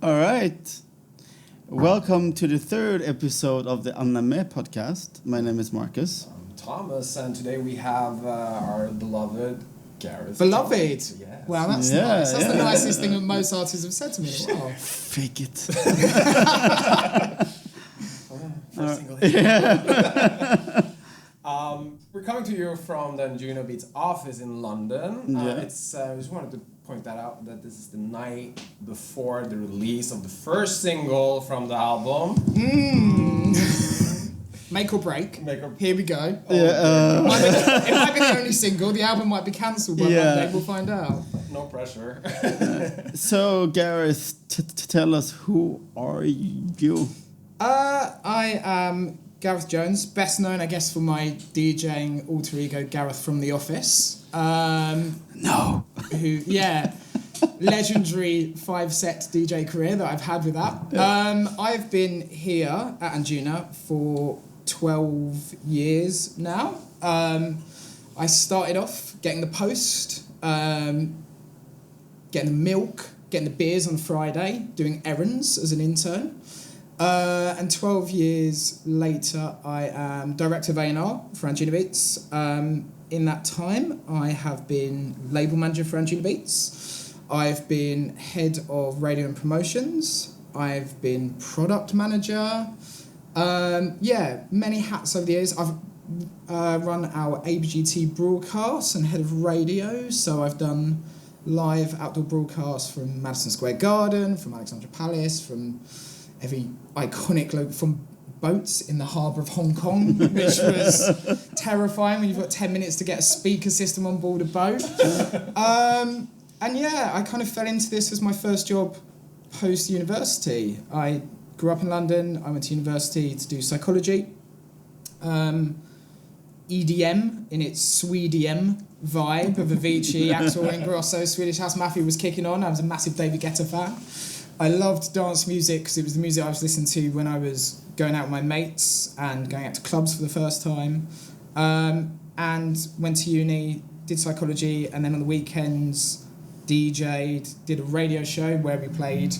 All right. Welcome to the third episode of the anamē podcast. My name is Marcus. I'm Thomas, and today we have our beloved Gareth. Beloved? Yes. Wow, that's nice. That's the nicest thing that most artists have said to me. Wow. Fake it. First single hit. We're coming to you from the Anjunabeats office in London. I just wanted to point that out, that this is the night before the release of the first single from the album. Make or break. Make or- Here we go. Yeah, It might be the only single. The album might be cancelled by Monday. We'll find out. No pressure. So, Gareth, tell us, who are you? I am Gareth Jones, best known, I guess, for my DJing alter ego, Gareth from The Office. No. Legendary 5-set DJ career that I've had with that. I've been here at Anjuna for 12 years now. I started off getting the post, getting the milk, getting the beers on Friday, doing errands as an intern. And 12 years later, I am director of A&R for Anjunabeats. In that time, I have been label manager for Anjunabeats. I've been head of radio and promotions. I've been product manager. Many hats over the years. I've run our ABGT broadcasts and head of radio. So I've done live outdoor broadcasts from Madison Square Garden, from Alexandra Palace, from every iconic logo, from boats in the harbour of Hong Kong, which was terrifying when you've got 10 minutes to get a speaker system on board a boat. I kind of fell into this as my first job post-university. I grew up in London. I went to university to do psychology. EDM in its Swedem vibe of Avicii, Axel Ingrosso, Swedish House Mafia was kicking on. I was a massive David Guetta fan. I loved dance music because it was the music I was listening to when I was going out with my mates and going out to clubs for the first time. And went to uni, did psychology, and then on the weekends DJ'd, did a radio show where we played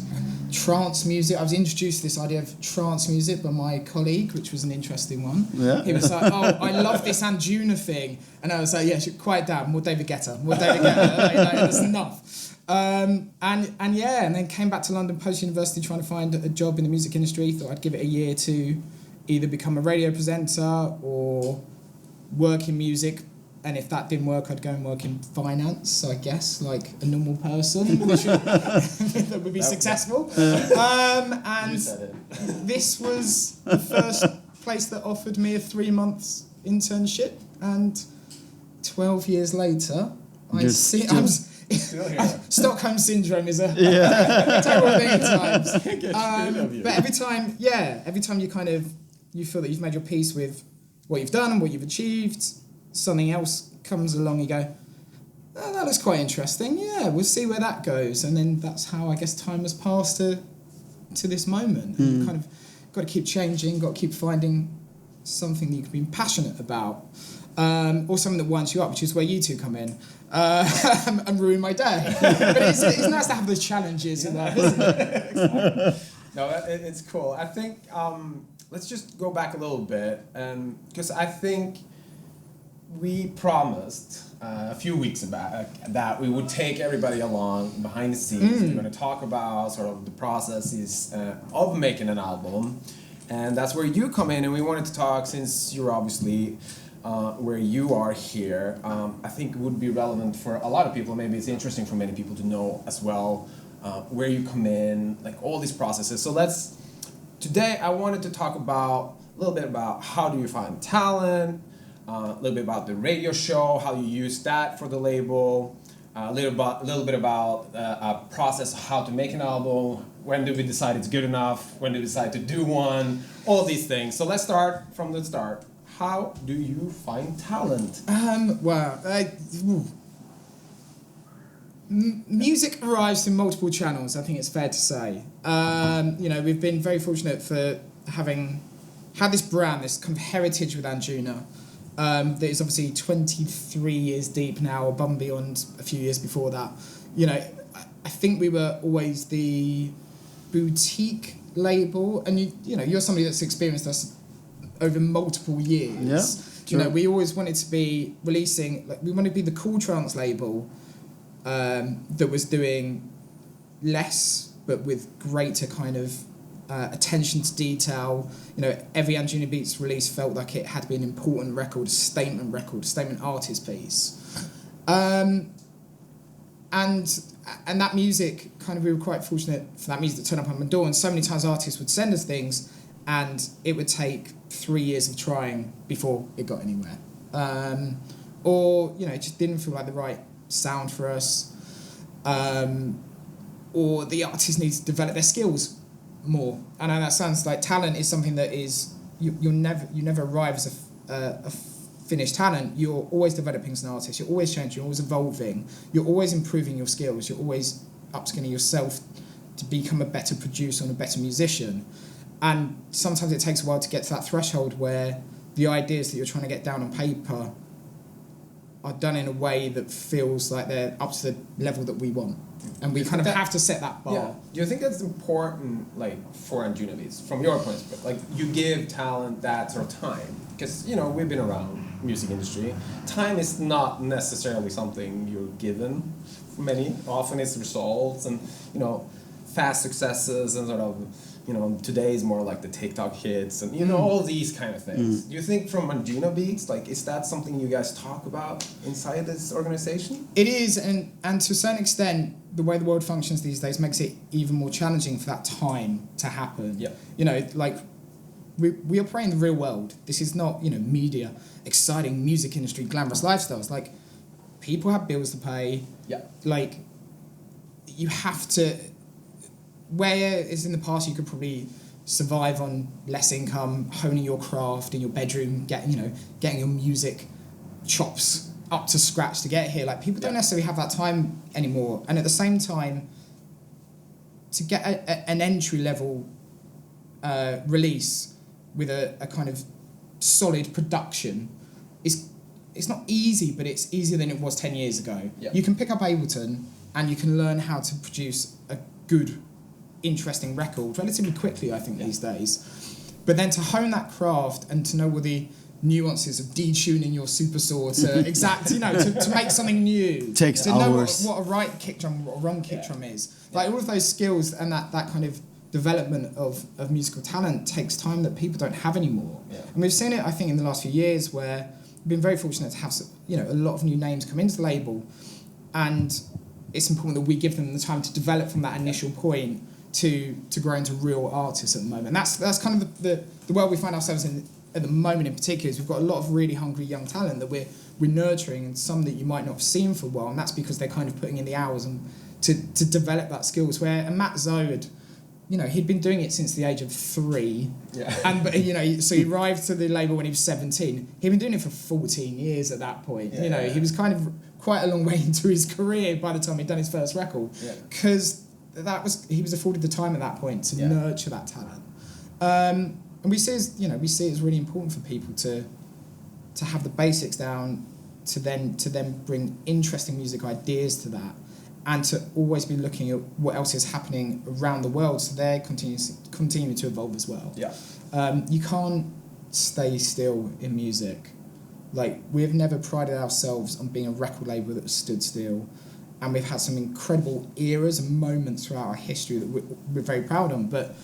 trance music. I was introduced to this idea of trance music by my colleague, which was an interesting one. Yeah. He was like, oh, I love this Anjuna thing. And I was like, yeah, quiet down, more David Guetta. That's enough. And then came back to London post-university trying to find a job in the music industry. Thought I'd give it a year to either become a radio presenter or work in music. And if that didn't work, I'd go and work in finance, so I guess, like a normal person that would be successful. And this was the first place that offered me a 3-month internship. And 12 years later, I'm still here. Stockholm syndrome is a terrible thing at times. But every time you feel that you've made your peace with what you've done and what you've achieved, something else comes along, you go, oh, that looks quite interesting, we'll see where that goes. And then that's how I guess time has passed to this moment. And you kind of got to keep changing, got to keep finding something that you can be passionate about. Or something that winds you up, which is where you two come in and ruin my day. But it's nice to have those challenges in there, isn't it? Exactly. No, it's cool. I think let's just go back a little bit, because I think we promised a few weeks back that we would take everybody along behind the scenes. We're going to talk about sort of the processes of making an album, and that's where you come in. And we wanted to talk, since you're obviously where you are here, I think it would be relevant for a lot of people. Maybe it's interesting for many people to know as well where you come in, like all these processes. So today I wanted to talk a little bit about how do you find talent, a little bit about the radio show, how you use that for the label, a little bit about a process of how to make an album, when do we decide it's good enough, when do we decide to do one, all these things. So let's start from the start. How do you find talent? Music arrives through multiple channels, I think it's fair to say. We've been very fortunate for having had this brand, this kind of heritage with Anjuna, that is obviously 23 years deep now, above and beyond a few years before that. I think we were always the boutique label, and you're somebody that's experienced us over multiple years. Yeah, we always wanted to be releasing, we wanted to be the cool trance label that was doing less but with greater kind of attention to detail. Every Anjunabeats release felt like it had to be an important record, a statement artist piece. And that music, we were quite fortunate for that music to turn up on my door, and so many times artists would send us things and it would take 3 years of trying before it got anywhere. Or it just didn't feel like the right sound for us. Or the artists need to develop their skills more. I know that sounds like talent is something that is, you never arrive as a finished talent. You're always developing as an artist, you're always changing, you're always evolving, you're always improving your skills, you're always upskilling yourself to become a better producer and a better musician. And sometimes it takes a while to get to that threshold where the ideas that you're trying to get down on paper are done in a way that feels like they're up to the level that we want. And we kind of have to set that bar. Yeah. Do you think that's important, for Anjunabeats, from your point of view? You give talent that sort of time. Because, we've been around music industry. Time is not necessarily something you're given. Often it's results and, fast successes and sort of, today is more like the TikTok hits and, all these kind of things. Do you think from Anjunabeats, is that something you guys talk about inside this organization? It is, and to a certain extent, the way the world functions these days makes it even more challenging for that time to happen. Yeah. We operate in the real world. This is not, media, exciting music industry, glamorous lifestyles. People have bills to pay. Yeah. You have to... Whereas in the past you could probably survive on less income, honing your craft in your bedroom, getting your music chops up to scratch to get here. People don't necessarily have that time anymore. And at the same time, to get an entry level release with a kind of solid production it's not easy, but it's easier than it was 10 years ago. Yeah. You can pick up Ableton and you can learn how to produce a good, interesting record relatively quickly, I think, these days. But then to hone that craft and to know all the nuances of detuning your super saw to exact, to make something new. Takes to hours. know what a right kick drum, what a wrong kick drum is. All of those skills and that kind of development of musical talent takes time that people don't have anymore. Yeah. And we've seen it, I think, in the last few years where we've been very fortunate to have a lot of new names come into the label, and it's important that we give them the time to develop from that initial point to grow into real artists at the moment. And that's kind of the world we find ourselves in at the moment in particular. Is we've got a lot of really hungry young talent that we're nurturing, and some that you might not have seen for a while, and that's because they're kind of putting in the hours and to develop that skills. Where Matt Zoe had, he'd been doing it since the age of 3. Yeah. And, so he arrived to the label when he was 17. He'd been doing it for 14 years at that point. Yeah. He was kind of quite a long way into his career by the time he'd done his first record. Because he was afforded the time at that point to nurture that talent. And we see it as really important for people to have the basics down, to then bring interesting music ideas to that, and to always be looking at what else is happening around the world, so they're continuing to evolve as well. Yeah. You can't stay still in music. We've never prided ourselves on being a record label that stood still, and we've had some incredible eras and moments throughout our history that we're very proud of, but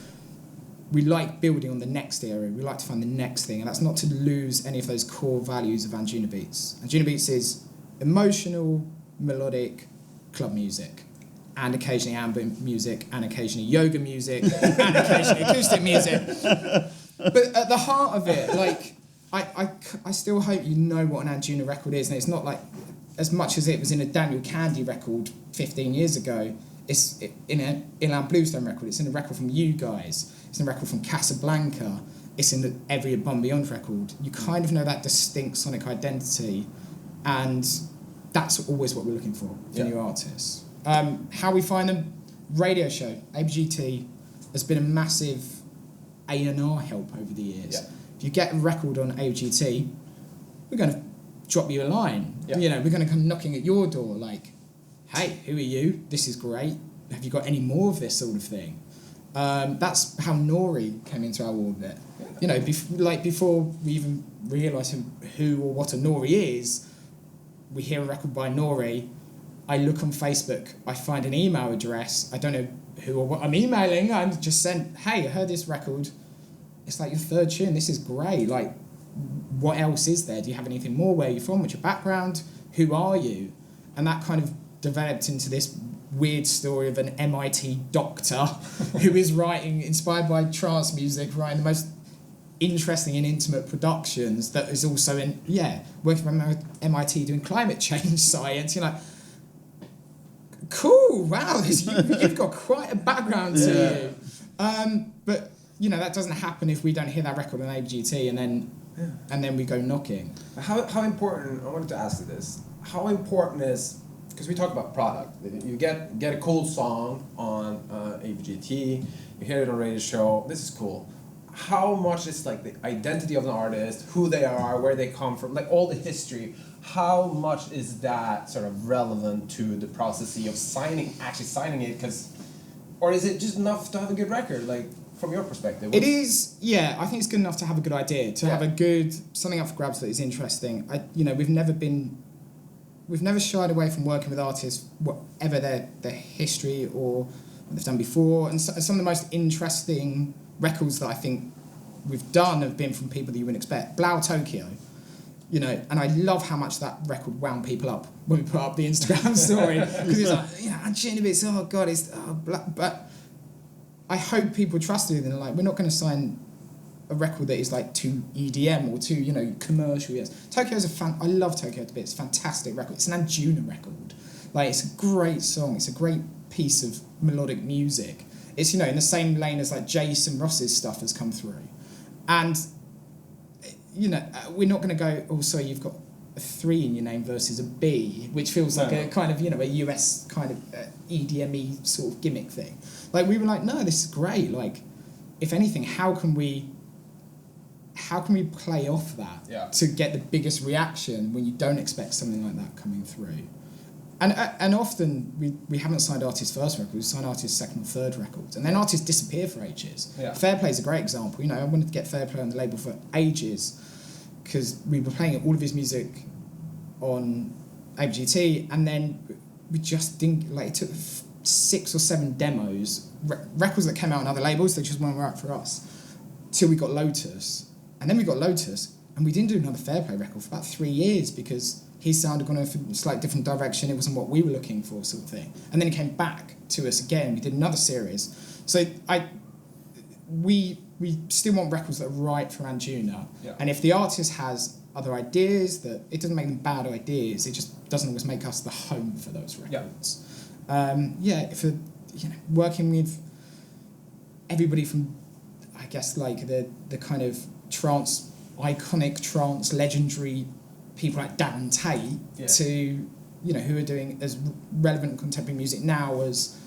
we like building on the next era. We like to find the next thing, and that's not to lose any of those core values of Anjunabeats. Anjunabeats is emotional, melodic club music, and occasionally ambient music, and occasionally yoga music, and occasionally acoustic music. But at the heart of it, I still hope you know what an Anjuna record is, and it's not as much as it was in a Daniel Candy record 15 years ago. It's in an Ilan Bluestone record. It's in a record from you guys. It's in a record from Casablanca. It's in every Above Beyond record. You kind of know that distinct sonic identity, and that's always what we're looking for new artists. How we find them? Radio show. ABGT has been a massive A&R help over the years. Yeah. If you get a record on ABGT, we're going to drop you a line. Yeah. We're going to come knocking at your door hey, who are you? This is great. Have you got any more of this sort of thing? That's how Nori came into our orbit. You know, before we even realise who or what a Nori is, we hear a record by Nori. I look on Facebook, I find an email address. I don't know who or what I'm emailing. I'm just sent, hey, I heard this record. It's like your third tune. This is great. Like, what else is there? Do you have anything more? Where are you from? What's your background? Who are you? And that kind of developed into this weird story of an MIT doctor who is writing, inspired by trance music, writing the most interesting and intimate productions that is also working from MIT doing climate change science. You're like, cool, wow, you've got quite a background to you. But, you know, that doesn't happen if we don't hear that record on ABGT and then we go knocking. How important, I wanted to ask you this, how important is, because we talk about product, you get a cool song on ABGT, you hear it on a radio show, this is cool. How much is like the identity of the artist, who they are, where they come from, like all the history, how much is that sort of relevant to the process of actually signing it? Or is it just enough to have a good record, like from your perspective? It is, I think it's good enough to have a good idea, to have something up for grabs that is interesting. We've never shied away from working with artists, whatever their history or what they've done before. And some of the most interesting records that I think we've done have been from people that you wouldn't expect. Blau Tokyo, you know, and I love how much that record wound people up when we put up the Instagram story, because it's like, Anjunabeats, oh God, but I hope people trusted it, and they're like, we're not going to sign a record that is like too EDM or too, you know, commercial. Yes, Tokyo's I love Tokyo to bits. It's a fantastic record. It's an Anjuna record. Like, it's a great song. It's a great piece of melodic music. It's, you know, in the same lane as like Jason Ross's stuff has come through. And, you know, we're not going to go, oh, so you've got a 3 in your name versus a B, which feels like a kind of, you know, a US kind of EDM-y sort of gimmick thing. Like, we were like, no, this is great. Like, if anything, how can we play off that to get the biggest reaction when you don't expect something like that coming through? And often we haven't signed artists' first record, we sign artists' second or third records, and then artists disappear for ages. Fairplay's a great example. You know, I wanted to get Fairplay on the label for ages because we were playing all of his music on ABGT, and then we just didn't, like, it took 6 or 7 demos, records that came out on other labels that just weren't right for us, till we got Lotus. And then we got Lotus, and we didn't do another Fairplay record for about 3 years because his sound had gone in a slightly different direction. It wasn't what we were looking for, sort of thing. And then he came back to us again. We did another series. So we still want records that are right for Anjuna. And if the artist has other ideas, that it doesn't make them bad ideas. It just doesn't always make us the home for those records. Working with everybody from, I guess, like the kind of trance, iconic trance, legendary people like Darren Tate to, you know, who are doing as relevant contemporary music now as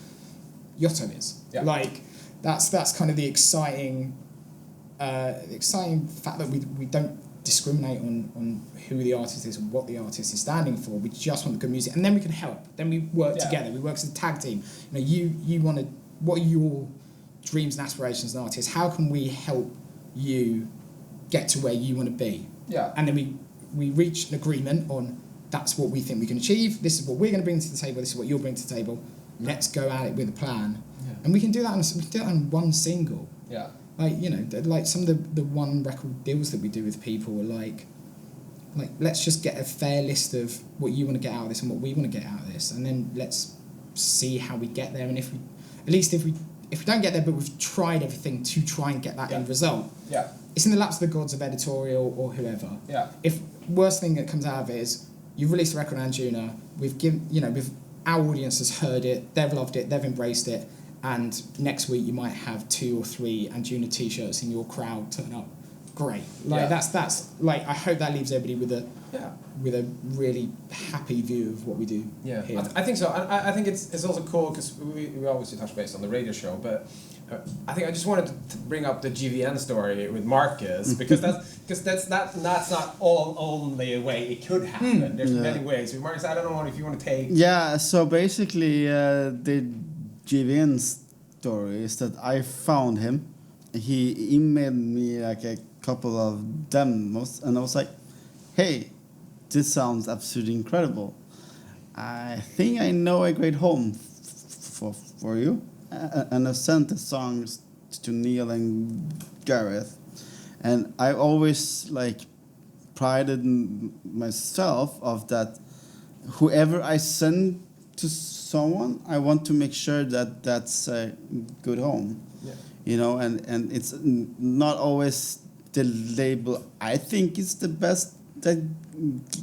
Yotto is. Like, that's kind of the exciting fact that we don't discriminate on who the artist is and what the artist is standing for. We just want the good music, and then we can help. Then we work together. We work as a tag team. You know, you want to. What are your dreams and aspirations as an artist? How can we help you get to where you want to be? And then we reach an agreement on that's what we think we can achieve. This is what we're going to bring to the table. This is what you'll bring to the table. Let's go at it with a plan. And we can do that on one single. Like, you know, like some of the one record deals that we do with people are like let's just get a fair list of what you want to get out of this and what we want to get out of this, and then let's see how we get there. And if we don't get there, but we've tried everything to try and get that end result. It's in the laps of the gods of editorial or whoever. If worst thing that comes out of it is you've released a record on Anjuna, our audience has heard it, they've loved it, they've embraced it, and next week you might have 2 or 3 Anjuna t-shirts in your crowd turn up. Great. That's like, I hope that leaves everybody with a really happy view of what we do here. I think so. I think it's also cool because we obviously touch base on the radio show, but I think I just wanted to bring up the GVN story with Marcus because that's not only a way it could happen. There's many ways. With Marcus, I don't know if you want to take. So basically, the GVN story is that I found him. He emailed me like a couple of demos, and I was like, "Hey, this sounds absolutely incredible. I think I know a great home for you." And I sent the songs to Neil and Gareth, and I always like prided myself of that. Whoever I send to someone, I want to make sure that that's a good home. Yeah. You know, and it's not always the label I think is the best that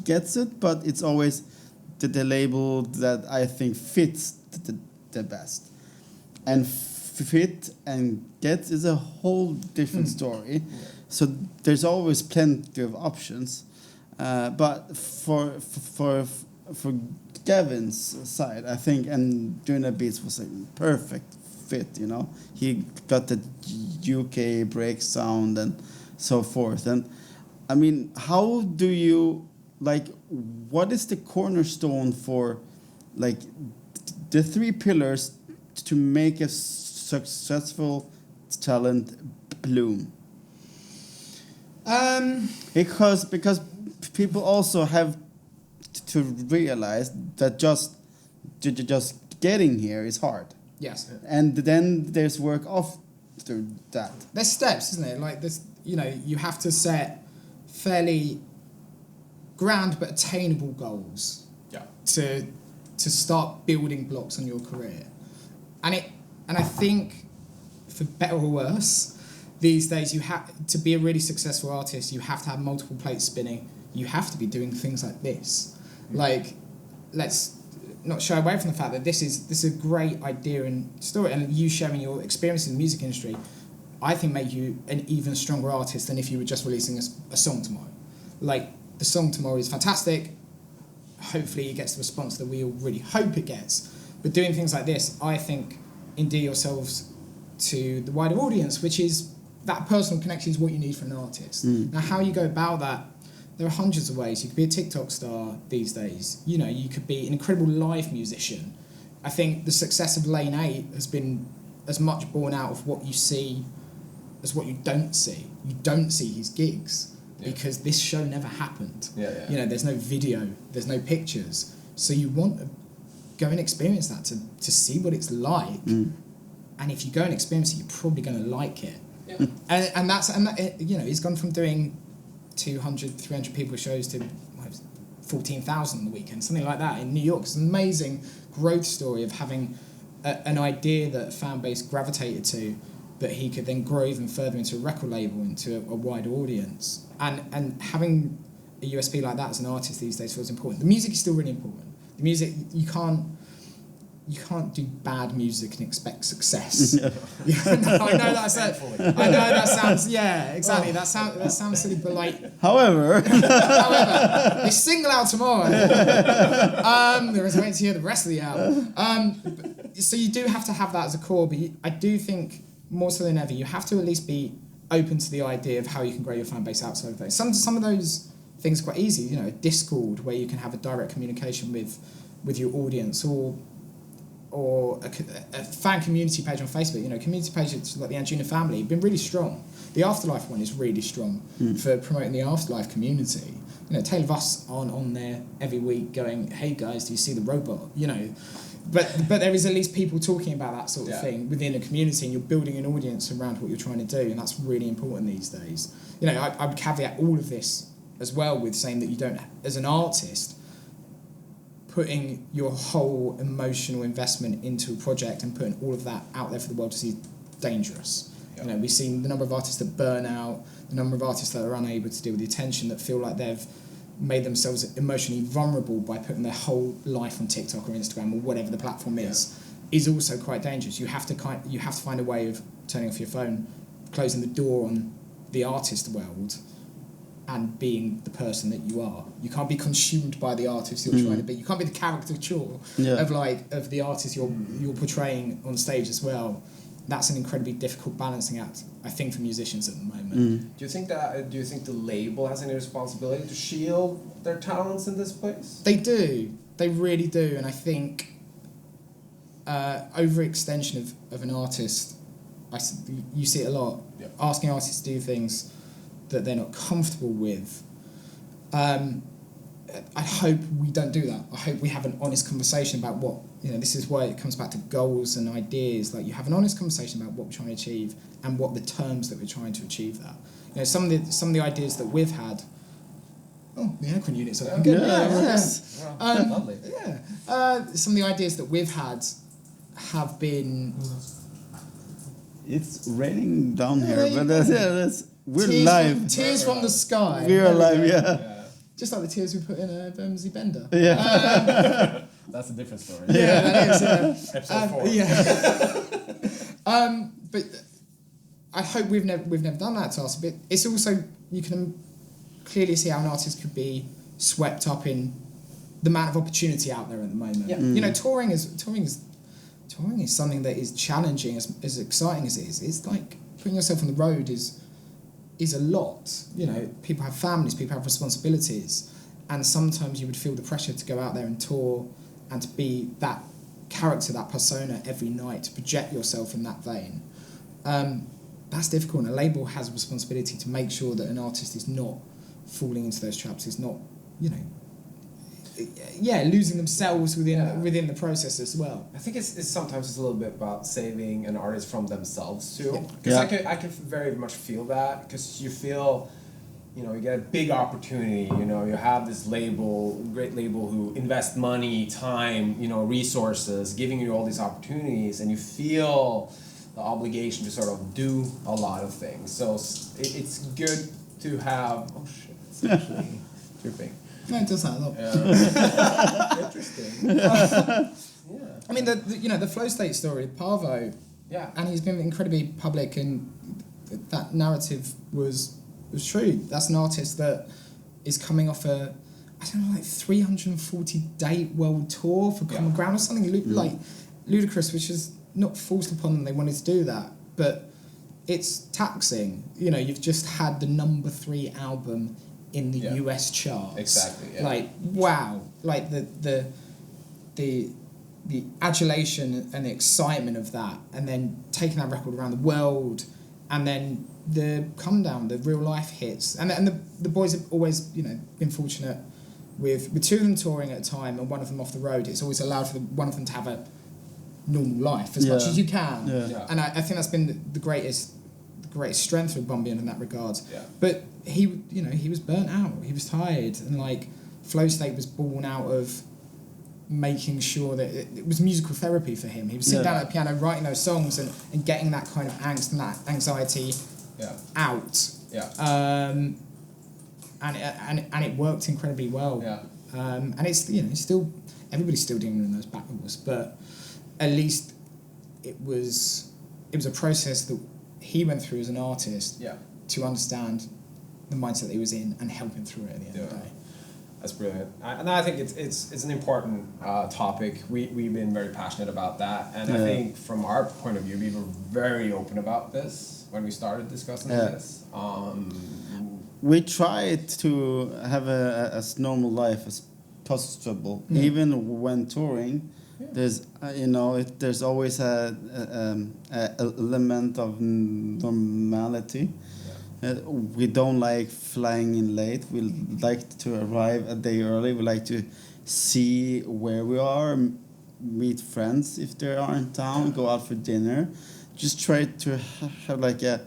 gets it, but it's always the label that I think fits the best. And fit and get is a whole different story. Yeah. So there's always plenty of options. But for Gavin's side, I think Anjunabeats was a perfect fit, you know. He got the UK break sound and so forth. And I mean, how do you, like, what is the cornerstone for, like, the three pillars to make a successful talent bloom? Because people also have to realize that just getting here is hard. Yes. And then there's work after that. There's steps, isn't it? Like this, you know, you have to set fairly grand but attainable goals. Yeah. To start building blocks on your career. And I think, for better or worse, these days you have to be a really successful artist. You have to have multiple plates spinning. You have to be doing things like this. Like, let's not shy away from the fact that this is a great idea and story, and you sharing your experience in the music industry, I think, make you an even stronger artist than if you were just releasing a song tomorrow. Like, the song tomorrow is fantastic. Hopefully it gets the response that we all really hope it gets. But doing things like this, I think, endear yourselves to the wider audience, which is that personal connection is what you need from an artist. Now, how you go about that, there are hundreds of ways. You could be a TikTok star these days. You know, you could be an incredible live musician. I think the success of Lane 8 has been as much born out of what you see as what you don't see. You don't see his gigs because this show never happened. You know, there's no video, there's no pictures. So you want to go and experience that to see what it's like. And if you go and experience it, you're probably going to like it. And that, you know, he's gone from doing 200, 300 people shows to 14,000 on the weekend, something like that in New York. It's an amazing growth story of having an idea that a fan base gravitated to, that he could then grow even further into a record label, into a wider audience. And having a USP like that as an artist these days feels important. The music is still really important. The music, you can't do bad music and expect success. No, I know that sounds exactly. That sounds silly, but like. However, they single out tomorrow. There is waiting to hear the rest of the album. So you do have to have that as a core, but I do think more so than ever you have to at least be open to the idea of how you can grow your fan base outside of those. Some of those things are quite easy. You know, Discord, where you can have a direct communication with your audience, or a fan community page on Facebook. You know, community pages like the Anjuna family have been really strong. The Afterlife one is really strong for promoting the Afterlife community. You know, Tale of Us aren't on there every week going, "Hey guys, do you see the robot?" You know, but there is at least people talking about that sort of thing within a community, and you're building an audience around what you're trying to do, and that's really important these days. You know, I would caveat all of this as well with saying that you don't, as an artist, putting your whole emotional investment into a project and putting all of that out there for the world to see is dangerous. You know, we've seen the number of artists that burn out, the number of artists that are unable to deal with the attention, that feel like they've made themselves emotionally vulnerable by putting their whole life on TikTok or Instagram or whatever the platform is also quite dangerous. You have to find a way of turning off your phone, closing the door on the artist world, and being the person that you are. You can't be consumed by the artist you're trying to be. You can't be the caricature of the artist you're portraying on stage as well. That's an incredibly difficult balancing act, I think, for musicians at the moment. Do you think the label has any responsibility to shield their talents in this place? They do. They really do. And I think overextension of an artist. You see it a lot. Yep. Asking artists to do things that they're not comfortable with. I hope we don't do that. I hope we have an honest conversation about what, this is why it comes back to goals and ideas. Like, you have an honest conversation about what we're trying to achieve and what the terms that we're trying to achieve that. Some of the ideas that we've had. Oh, the aircon unit's open. Good. Lovely. Yeah. Some of the ideas that we've had have been. It's raining down here, but we're tears live. Tears from the sky. We're live, yeah. Just like the tears we put in Bermondsey Bender. Yeah. That's a different story. Yeah, that is. Episode 4. Yeah. But I hope we've never done that task. But it's also, you can clearly see how an artist could be swept up in the amount of opportunity out there at the moment. Yeah. Touring is something that is challenging, as exciting as it is. It's like putting yourself on the road is a lot. People have families, people have responsibilities, and sometimes you would feel the pressure to go out there and tour and to be that character, that persona every night, to project yourself in that vein. That's difficult, and a label has a responsibility to make sure that an artist is not falling into those traps, is not, losing themselves within the process as well. I think it's sometimes a little bit about saving an artist from themselves too. Yeah. Because I can very much feel that, because you feel, you get a big opportunity. You have this great label who invest money, time, resources, giving you all these opportunities, and you feel the obligation to sort of do a lot of things. So it's good to have. Oh shit! It's actually dripping. No, it does that a lot. Yeah. Interesting. Yeah. I mean, the flow state story, Parvo. Yeah. And he's been incredibly public, and that narrative was true. That's an artist that is coming off a 340-day world tour for Common Ground or something like ludicrous, which is not forced upon them. They wanted to do that, but it's taxing. You've just had the number 3 album in the US charts. Exactly. Yeah. Like, wow. Like the adulation and the excitement of that, and then taking that record around the world, and then the come down, the real life hits, and the boys have always been fortunate with 2 of them touring at a time and 1 of them off the road. It's always allowed for one of them to have a normal life as much as you can. Yeah. And I think that's been the greatest strength of Bumbian in that regard. Yeah. But he was burnt out. He was tired, and Flow State was born out of making sure that it was musical therapy for him. He was sitting down at the piano writing those songs and getting that kind of angst and that anxiety out. Yeah. And it worked incredibly well. Yeah. And it's still everybody's still dealing with those backwards, but at least it was a process that he went through as an artist to understand the mindset that he was in and help him through it at the end of the day. That's brilliant. And I think it's an important topic. We've been very passionate about that, and I think from our point of view, we were very open about this when we started discussing this. We tried to have as normal life as possible, even when touring. There's there's always a element of normality. We don't like flying in late. We like to arrive a day early. We like to see where we are, meet friends if they are in town, go out for dinner. Just try to have like a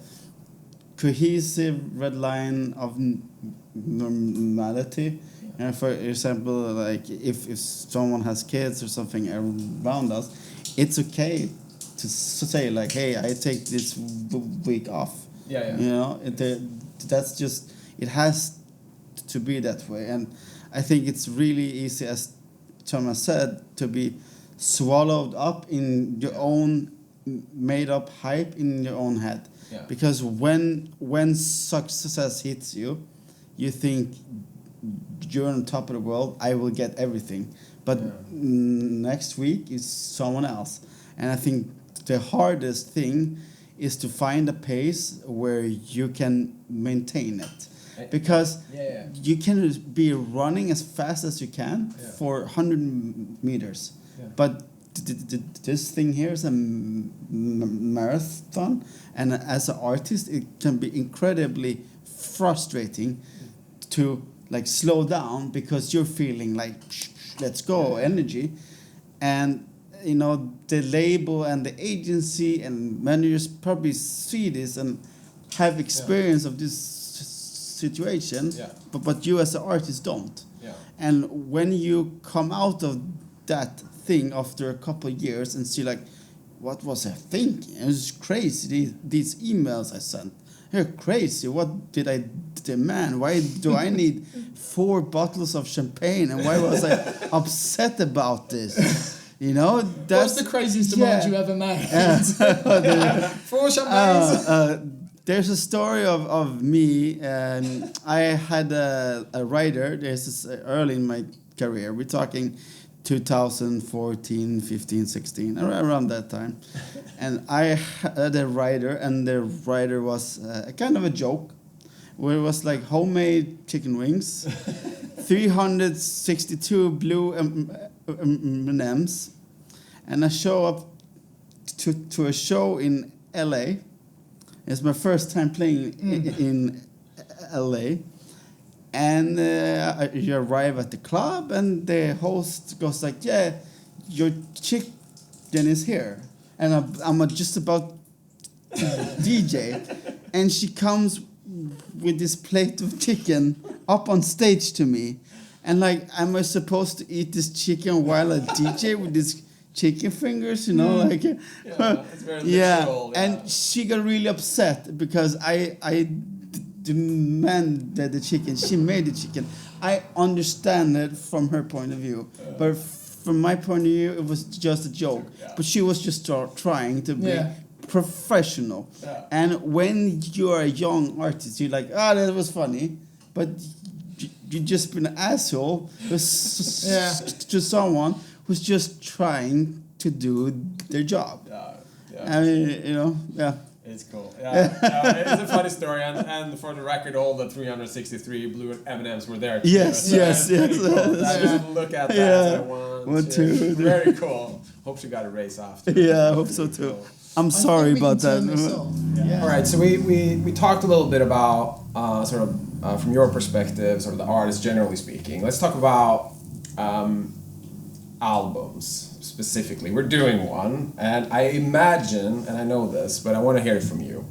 cohesive red line of normality. And for example, like if someone has kids or something around us, it's okay to say like, hey, I take this week off. That's just, it has to be that way. And I think it's really easy, as Thomas said, to be swallowed up in your own made up hype in your own head. Because when success hits you, you think you're on top of the world, I will get everything. But next week is someone else. And I think the hardest thing is to find a pace where you can maintain it. Because you can be running as fast as you can for 100 meters. But this thing here is a marathon, and as an artist, it can be incredibly frustrating to like slow down because you're feeling like let's go energy, and you know the label and the agency and managers probably see this and have experience of this situation, but you as an artist don't. And when you come out of that thing after a couple of years and see like, what was I thinking? It was crazy. These emails I sent, they're crazy. What did I demand? Why do I need 4 bottles of champagne? And why was I upset about this? You know, what's the craziest demand you ever made? 4 champagnes. There's a story of me. I had a writer. There's this early in my career. We're talking 2014, 15, 16, around that time. And I had a writer, and the writer was kind of a joke, where it was like homemade chicken wings, 362 blue M&Ms, and I show up to a show in LA. It's my first time playing in LA. And you arrive at the club, and the host goes like, yeah, your chicken is here. And I'm just about to DJ. And she comes with this plate of chicken up on stage to me. And like, am I supposed to eat this chicken while I DJ with these chicken fingers, you know? Like, it's very literal. And she got really upset because I demanded the chicken. She made the chicken. I understand it from her point of view, but from my point of view, it was just a joke. But she was just trying to be professional. And when you're a young artist, you're like, that was funny, but you just been an asshole to someone who's just trying to do their job. I mean, you know, It's cool. It's a funny story, and for the record, all the 363 blue M&Ms were there. Yes. Cool. Just look at that. One, two. Very cool. Hope she got a raise after. Yeah, I hope so too. Cool. I'm sorry about that. All right, so we talked a little bit about from your perspective, sort of the artist generally speaking. Let's talk about albums. Specifically, we're doing one, and I imagine, and I know this, but I want to hear it from you.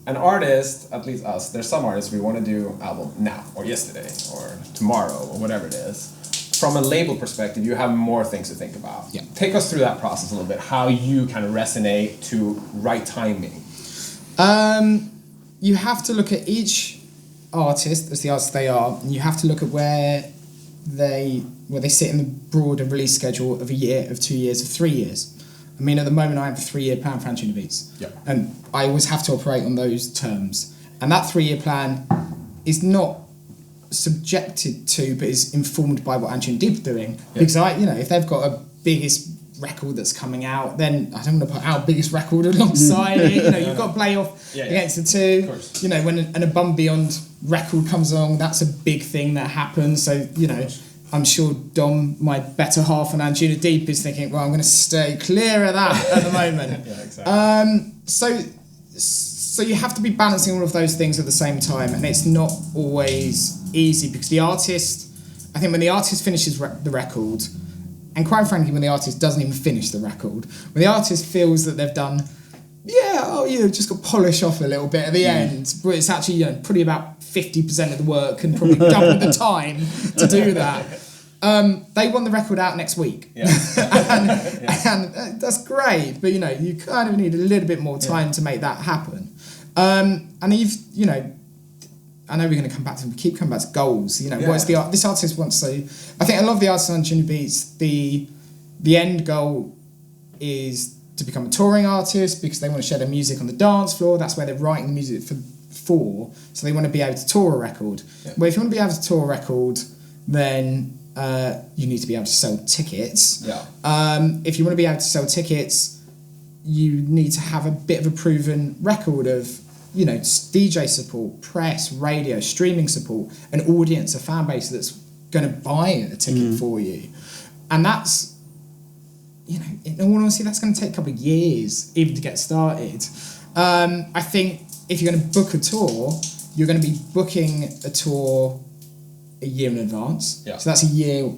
An artist, at least us, there's some artists we want to do album now, or yesterday, or tomorrow, or whatever it is. From a label perspective, you have more things to think about. Yeah. Take us through that process a little bit, how you kind of resonate to right timing. You have to look at each artist as the artist they are, and you have to look at where they sit in the broader release schedule of a year, of 2 years, of 3 year. I mean, at the moment, I have a 3-year plan for Anjunabeats. And I always have to operate on those terms. And that 3-year plan is not subjected to, but is informed by what Anjunabeats are doing. Because if they've got a biggest record that's coming out, then I don't want to put our biggest record alongside it. You've got to play off against the two. When a Above Beyond record comes along, that's a big thing that happens. So, I'm sure Dom, my better half on Anjunabeats, is thinking, well, I'm going to stay clear of that at the moment. So you have to be balancing all of those things at the same time, and it's not always easy because the artist, I think when the artist finishes the record, and quite frankly, when the artist doesn't even finish the record, when the artist feels that they've done, just got polish off a little bit at the end, but it's actually probably about 50% of the work and probably double the time to do that. They want the record out next week, and that's great. But you kind of need a little bit more time to make that happen. And I know we're going to keep coming back to goals. What's this artist wants to? I think a lot of the artists on Anjunabeats, the end goal is to become a touring artist because they want to share their music on the dance floor. That's where they're writing the music for. So they want to be able to tour a record. But if you want to be able to tour a record, then you need to be able to sell tickets. If you want to be able to sell tickets, you need to have a bit of a proven record of DJ support, press, radio, streaming support, an audience, a fan base that's going to buy a ticket for you. And that's you know, in all honesty, that's going to take a couple of years even to get started. I think if you're going to book a tour, you're going to be booking a tour a year in advance. Yeah. So that's a year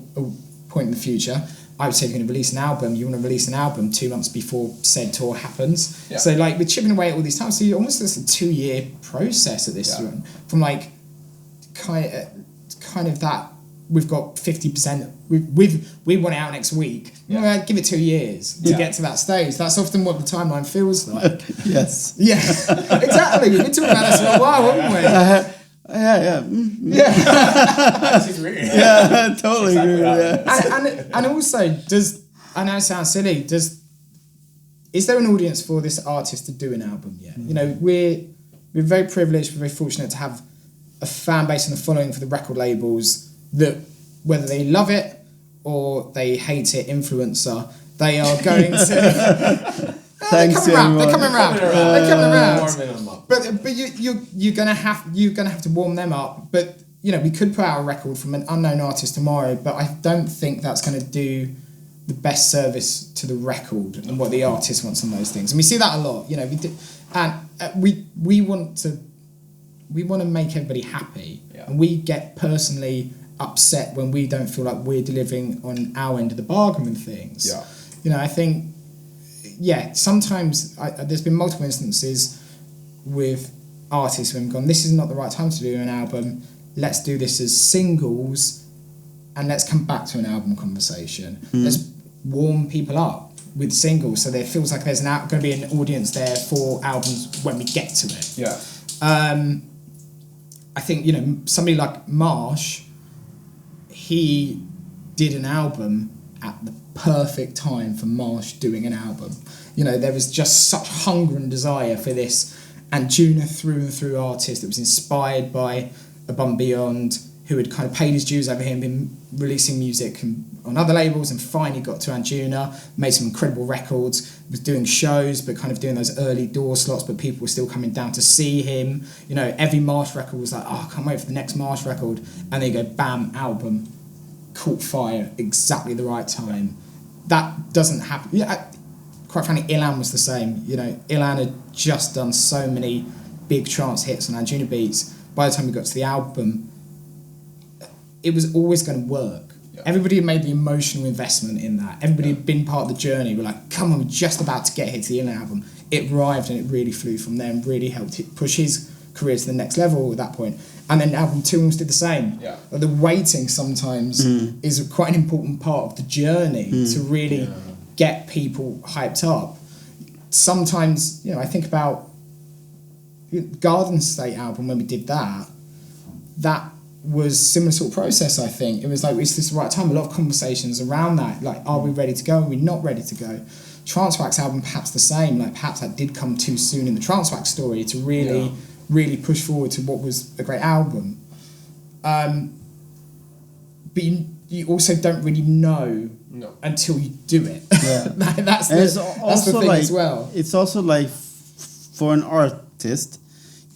point in the future. I would say if you're going to release an album, you want to release an album 2 months before said tour happens. Yeah. So like we're chipping away at all these times. So almost it's a 2-year process at this point. From like kind of that we've got 50%. We want it out next week. Yeah. Well, give it 2 years to get to that stage. That's often what the timeline feels like. Yes. Yeah. Exactly. We've been talking about this for a while, haven't we? Yeah. Yeah. I disagree. Yeah, I totally agree. Yeah. And also, I know it sounds silly, is there an audience for this artist to do an album yet? You know, we're very privileged, we're very fortunate to have a fan base and a following for the record labels that, whether they love it or they hate it, influencer, they are going to... Thanks, they're coming around. But you're gonna have to warm them up. But you know, we could put out a record from an unknown artist tomorrow, but I don't think that's going to do the best service to the record and what the artist wants on those things. And we see that a lot. You know, we want to make everybody happy, and we get personally upset when we don't feel like we're delivering on our end of the bargain with things. Yeah. You know, I think. Yeah, sometimes there's been multiple instances with artists who have gone, this is not the right time to do an album, let's do this as singles and let's come back to an album conversation. Let's warm people up with singles so there feels like there's going to be an audience there for albums when we get to it. Yeah. I think, you know, somebody like Marsh, he did an album at the perfect time for Marsh doing an album. You know, there was just such hunger and desire for this Anjuna through and through artist that was inspired by Above and Beyond, who had kind of paid his dues over him, been releasing music on other labels, and finally got to Anjuna, made some incredible records, was doing shows, but kind of doing those early door slots, but people were still coming down to see him. You know, every Marsh record was like, oh, I can't wait for the next Marsh record. And then you go, bam, album, caught fire, exactly the right time. That doesn't happen. Yeah, quite frankly, Ilan was the same. You know, Ilan had just done so many big trance hits on Anjunabeats. By the time we got to the album, it was always going to work. Yeah. Everybody had made the emotional investment in that. Everybody had been part of the journey. We're like, come on, we're just about to get here to the Ilan album. It arrived and it really flew from there and really helped it push his career to the next level at that point. And then album 2 almost did the same. Yeah. The waiting sometimes is quite an important part of the journey to really get people hyped up. Sometimes, you know, I think about Garden State album when we did that was similar sort of process, I think. It was like, is this the right time? A lot of conversations around that, like, are we ready to go? Are we not ready to go? Transwax album, perhaps the same. Like, perhaps that did come too soon in the Transwax story to really push forward to what was a great album. But you also don't really know until you do it. Yeah. that's the thing like, as well. It's also like, for an artist,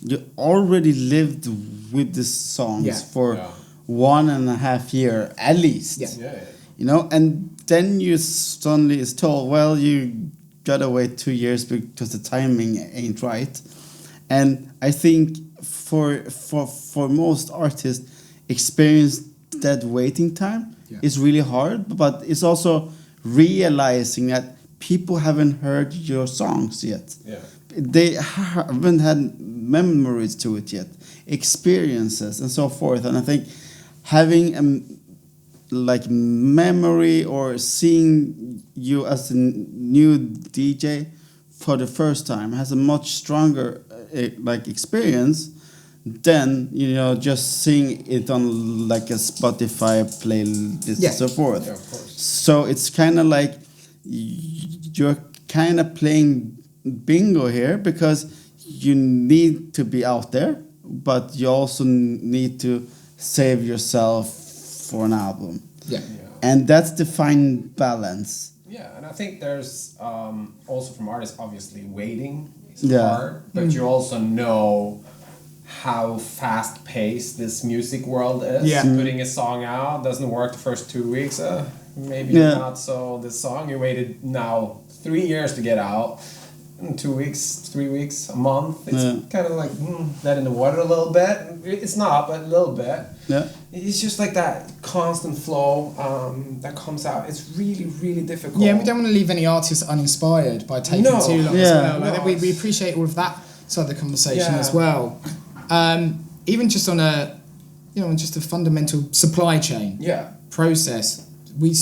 you already lived with the songs for 1.5 years at least. Yeah. You know, and then you suddenly is told, well, you gotta wait 2 years because the timing ain't right. And I think for most artists, experience that waiting time is really hard, but it's also realizing that people haven't heard your songs yet. Yeah. They haven't had memories to it yet, experiences and so forth. And I think having like memory or seeing you as a new DJ for the first time has a much stronger like experience than, you know, just seeing it on like a Spotify playlist and so forth. Yeah, of course. So it's kind of like you're kind of playing bingo here because you need to be out there, but you also need to save yourself for an album. Yeah. And that's the fine balance. Yeah, and I think there's also from artists, obviously waiting is hard, but you also know how fast-paced this music world is. Yeah. Putting a song out doesn't work the first 2 weeks. maybe Yeah. not so the song you waited now 3 years to get out. 2 weeks, 3 weeks, a month. It's kind of like that in the water a little bit. It's not, but a little bit. Yeah. It's just like that constant flow that comes out. It's really, really difficult. Yeah, we don't want to leave any artists uninspired by taking No. too long as Yeah. well. Like, No. we appreciate all of that side of the conversation Yeah. as well. Even just on a, on just a fundamental supply chain process, we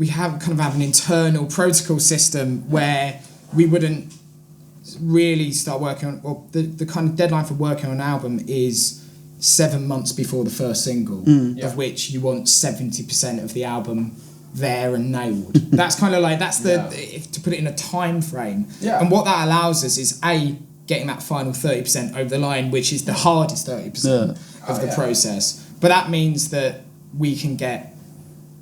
have an internal protocol system where we wouldn't really start working on, or the kind of deadline for working on an album is 7 months before the first single, of which you want 70% of the album there and nailed. That's kind of like, that's to put it in a time frame. Yeah. And what that allows us is getting that final 30% over the line, which is the hardest 30% of the process. But that means that we can get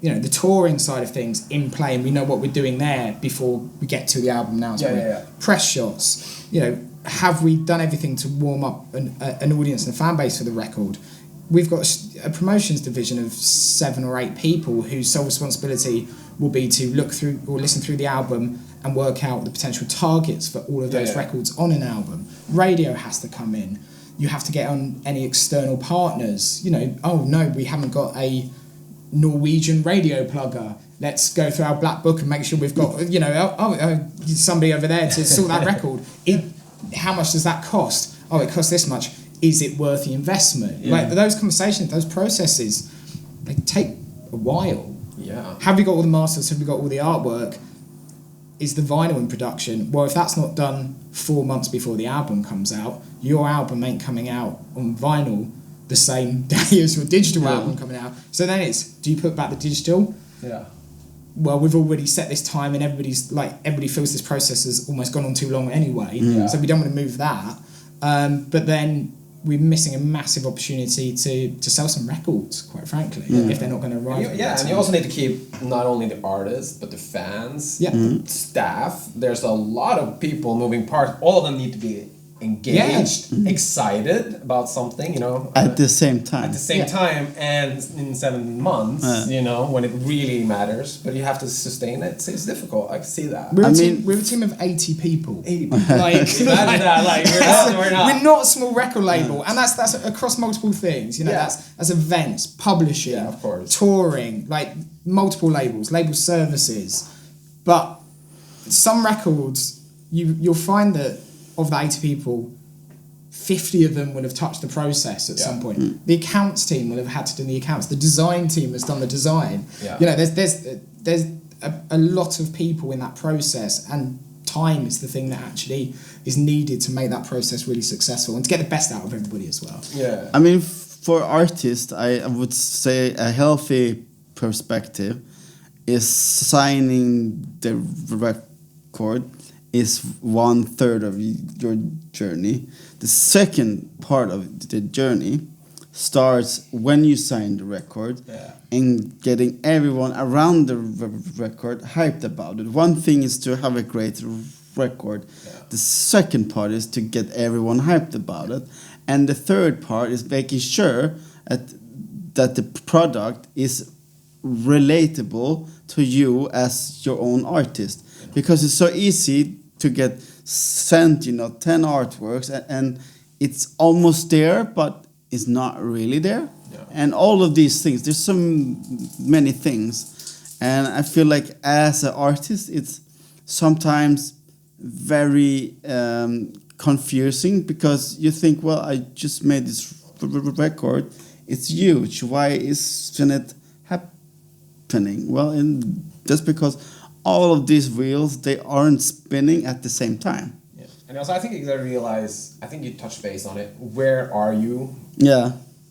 the touring side of things in play, and we know what we're doing there before we get to the album now. Press shots, have we done everything to warm up an audience and a fan base for the record? We've got a promotions division of 7 or 8 people whose sole responsibility will be to look through or listen through the album and work out the potential targets for all of those records on an album. Radio has to come in. You have to get on any external partners. Oh no, we haven't got a Norwegian radio plugger. Let's go through our black book and make sure we've got somebody over there to sort that record. How much does that cost? Oh, it costs this much. Is it worth the investment? Like those conversations, those processes, they take a while. Yeah. Have we got all the masters? Have we got all the artwork? Is the vinyl in production? Well, if that's not done 4 months before the album comes out, your album ain't coming out on vinyl the same day as your digital album coming out. So then it's, do you put back the digital? Yeah. Well, we've already set this time, and everybody feels this process has almost gone on too long anyway. So we don't want to move that. But then we're missing a massive opportunity to sell some records, quite frankly, if they're not going to arrive. And you also need to keep not only the artists, but the fans, staff. There's a lot of people, moving parts. All of them need to be engaged, excited about something, At the same time. At the same time, and in 7 months, when it really matters. But you have to sustain it. It's difficult. I can see that. We're a team of 80 people. 80 people. Imagine that. We're not a small record label, and that's across multiple things. That's events, publishing, of course, touring, multiple labels, label services. But some records, you'll find that of the 80 people, 50 of them will have touched the process at some point. The accounts team will have had to do the accounts. The design team has done the design. There's a lot of people in that process, and time is the thing that actually is needed to make that process really successful and to get the best out of everybody as well. Yeah. I mean, for artists, I would say a healthy perspective is signing the record is 1/3 of your journey. The second part of the journey starts when you sign the record and getting everyone around the record hyped about it. One thing is to have a great record. The second part is to get everyone hyped about it. And the third part is making sure that the product is relatable to you as your own artist. Because it's so easy to get sent, 10 artworks and it's almost there, but it's not really there. And all of these things, there's so many things. And I feel like as an artist, it's sometimes very confusing because you think, well, I just made this record. It's huge. Why isn't it happening? Well, just because all of these wheels, they aren't spinning at the same time. Yeah. And also, I think you gotta realize, I think you touched base on it, where are you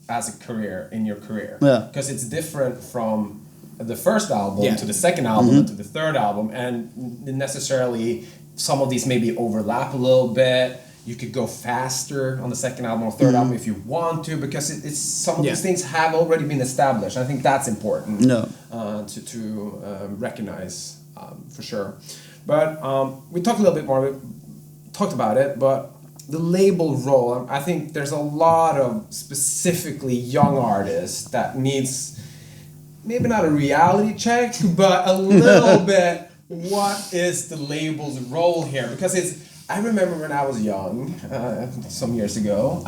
as a career, in your career? Because it's different from the first album to the second album and to the third album, and necessarily some of these maybe overlap a little bit. You could go faster on the second album or third album if you want to, because it's some of these things have already been established. I think that's important to recognize. For sure. But we talked a little bit more, we talked about it, but the label role, I think there's a lot of specifically young artists that needs maybe not a reality check, but a little bit, what is the label's role here? Because I remember when I was young, some years ago,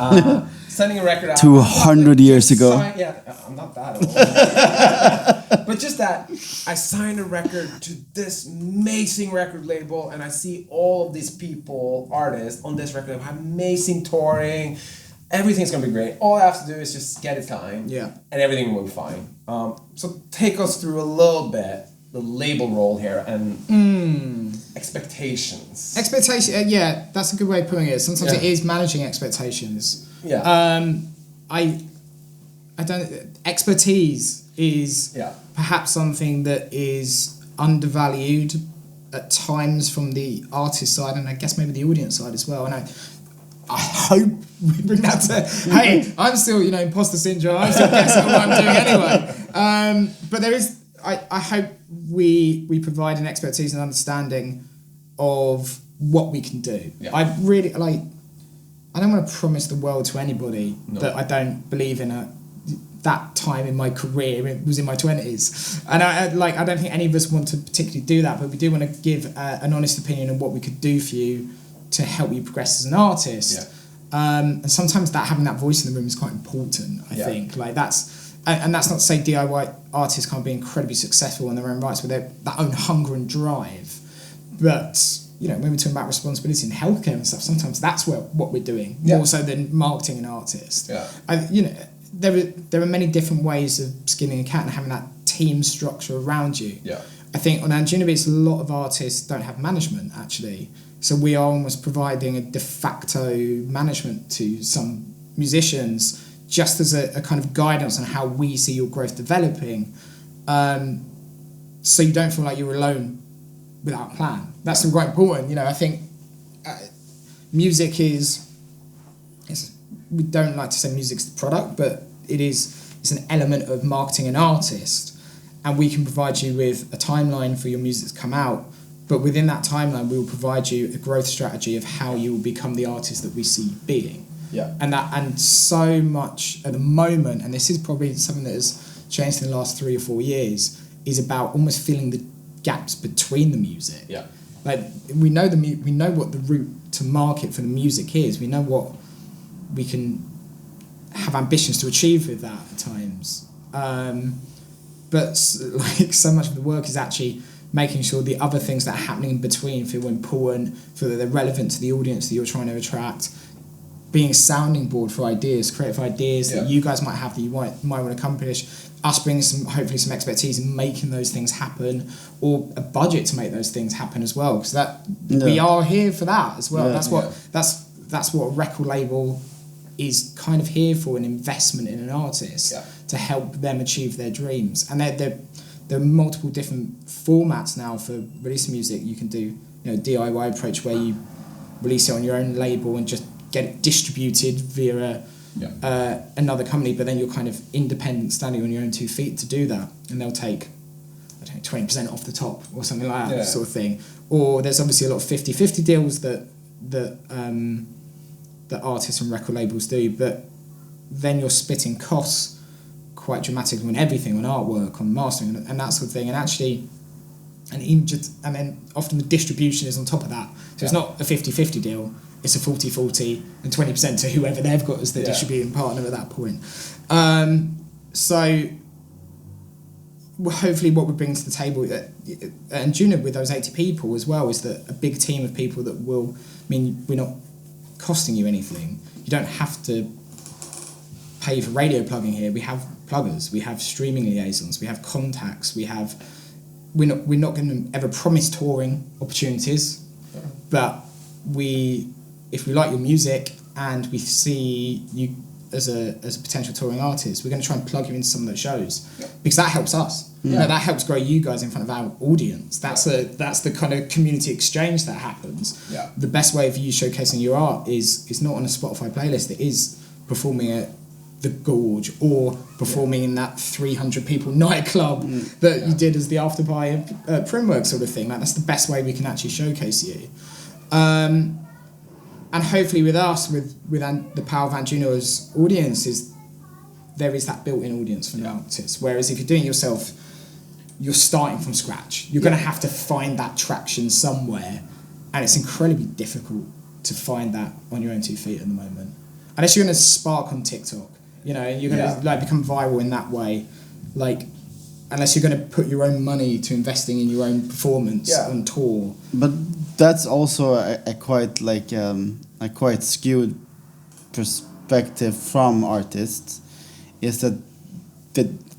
sending a record out. 200 years ago. Yeah, I'm not that old. But just that, I signed a record to this amazing record label, and I see all of these people, artists, on this record label, have amazing touring. Everything's gonna be great. All I have to do is just get it signed, and everything will be fine. So take us through a little bit the label role here and expectations. Yeah, that's a good way of putting it. Sometimes it is managing expectations. Yeah. I don't. Expertise is perhaps something that is undervalued at times from the artist side, and I guess maybe the audience side as well. And I hope we bring that to, hey, I'm still, imposter syndrome, I'm still guessing what I'm doing anyway. But there is, I hope we provide an expertise and understanding of what we can do. Yeah. I really, I don't want to promise the world to anybody that I don't believe in that time in my career. It was in my 20s. And I don't think any of us want to particularly do that, but we do want to give an honest opinion on what we could do for you to help you progress as an artist. Yeah. And sometimes having that voice in the room is quite important, I think. And that's not to say DIY artists can't be incredibly successful in their own rights with their own hunger and drive. But, when we're talking about responsibility in healthcare and stuff, sometimes that's what we're doing, more so than marketing an artist. Yeah. There are many different ways of skinning a cat and having that team structure around you. Yeah. I think on Anjunabeats, a lot of artists don't have management, actually. So we are almost providing a de facto management to some musicians just as a kind of guidance on how we see your growth developing, so you don't feel like you're alone without a plan. That's quite important. I think music we don't like to say music's the product, but it's an element of marketing an artist, and we can provide you with a timeline for your music to come out. But within that timeline, we will provide you a growth strategy of how you will become the artist that we see you being. Yeah. And so much at the moment, and this is probably something that has changed in the last 3 or 4 years, is about almost filling the gaps between the music. Yeah. We know what the route to market for the music is. We know what we can have ambitions to achieve with that at times. But so much of the work is actually making sure the other things that are happening in between feel important, feel that they're relevant to the audience that you're trying to attract, being a sounding board for ideas, creative ideas that you guys might have that you might want to accomplish, us bringing hopefully some expertise in making those things happen, or a budget to make those things happen as well, because we are here for that as well. That's what a record label is kind of here for, an investment in an artist to help them achieve their dreams. And there are multiple different formats now for releasing music. You can do DIY approach where you release it on your own label and just get it distributed via another company, but then you're kind of independent, standing on your own 2 feet to do that, and they'll take 20% off the top or something like that sort of thing. Or there's obviously a lot of 50-50 deals that artists and record labels do, but then you're splitting costs quite dramatically on everything, on artwork, on mastering, and that sort of thing. And then often the distribution is on top of that. So it's not a 50-50 deal, it's a 40-40 and 20% to whoever they've got as the distributing partner at that point. So hopefully what we bring to the table at Anjuna with those 80 people as well is that a big team of people that will mean we're not costing you anything. You don't have to pay for radio plugging here. We have pluggers, we have streaming liaisons, we have contacts, we're not going to ever promise touring opportunities, but if we like your music and we see you as a potential touring artist, we're going to try and plug you into some of those shows, because that helps us. That helps grow you guys in front of our audience. That's the kind of community exchange that happens. The best way of you showcasing your art is not on a Spotify playlist. It is performing at the Gorge or performing in that 300 people nightclub that you did as the after party at Primwork sort of thing. That's the best way we can actually showcase you. And hopefully with us, with the power of Anjuna's audience, is there is that built-in audience for the artists. Whereas if you're doing it yourself, you're starting from scratch. You're going to have to find that traction somewhere, and it's incredibly difficult to find that on your own 2 feet at the moment. Unless you're going to spark on TikTok, you know, you're going to like become viral in that way. Like, unless you're going to put your own money to investing in your own performance on tour. But that's also a quite like a quite skewed perspective from artists, is that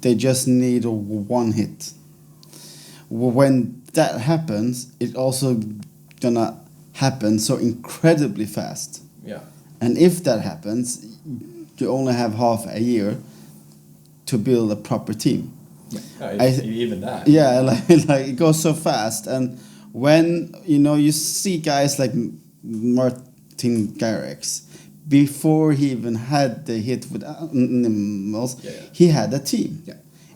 they just need one hit. When that happens, it also gonna happen so incredibly fast. Yeah. And if that happens, you only have half a year to build a proper team. Even that. Yeah, like it goes so fast. And when you see guys like Martin Garrix, before he even had the hit with Animals, he had a team. Yeah.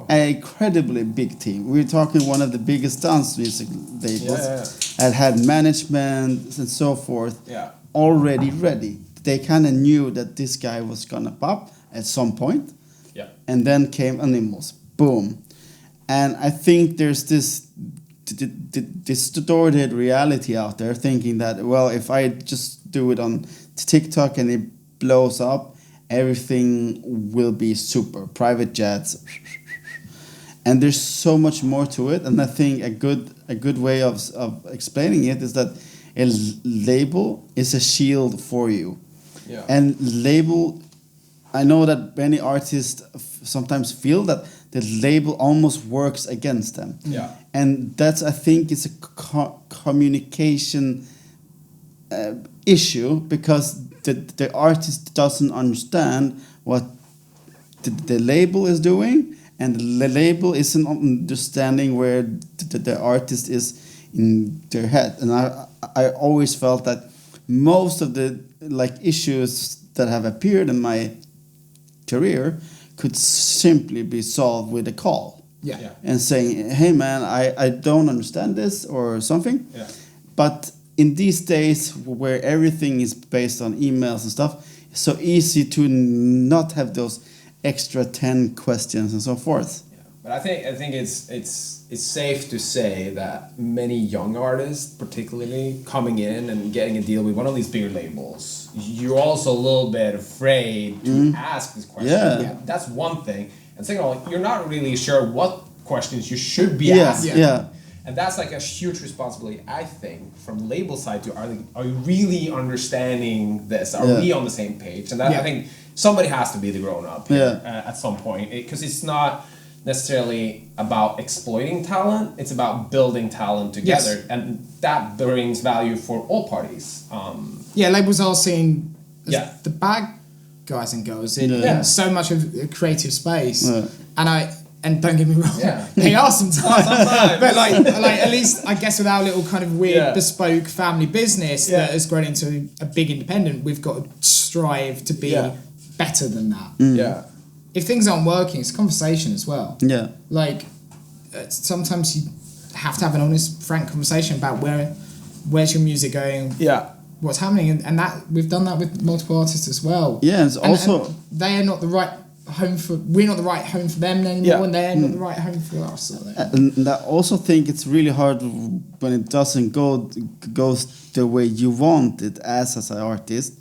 An incredibly big team. We're talking one of the biggest dance music labels. And had management and so forth already ready. They kind of knew that this guy was gonna pop at some point. Yeah. And then came Animals. Boom. And I think there's this distorted reality out there, thinking that, well, if I just do it on TikTok and it blows up, everything will be super. Private jets. And there's so much more to it. And I think a good way of explaining it is that a label is a shield for you. Yeah. And label, I know that many artists sometimes feel that the label almost works against them. Yeah. And that's, I think, it's a communication issue, because the artist doesn't understand what the label is doing, and the label isn't understanding where the artist is in their head. And I always felt that most of the issues that have appeared in my career could simply be solved with a call. And saying, hey man, I don't understand this or something. But in these days where everything is based on emails and stuff, it's so easy to not have those extra 10 questions and so forth. But I think it's safe to say that many young artists, particularly coming in and getting a deal with one of these bigger labels, you're also a little bit afraid to ask this question. Yeah. That's one thing. And second of all, you're not really sure what questions you should be asking. And that's like a huge responsibility, I think, from label side to are you really understanding this? Are we on the same page? And that, I think somebody has to be the grown up here, at some point, because it's not necessarily about exploiting talent, it's about building talent together, and that brings value for all parties. Labels are seen as the bad guys and girls in so much of a creative space, and don't get me wrong, they are sometimes. But like at least I guess with our little kind of weird bespoke family business that has grown into a big independent, we've got to strive to be better than that. If things aren't working, it's a conversation as well. Like sometimes you have to have an honest, frank conversation about where's your music going, what's happening, and that we've done that with multiple artists as well. It's also and they are not the right home for, we're not the right home for them anymore, and they're not the right home for us. And I also think it's really hard when it doesn't goes the way you want it as an artist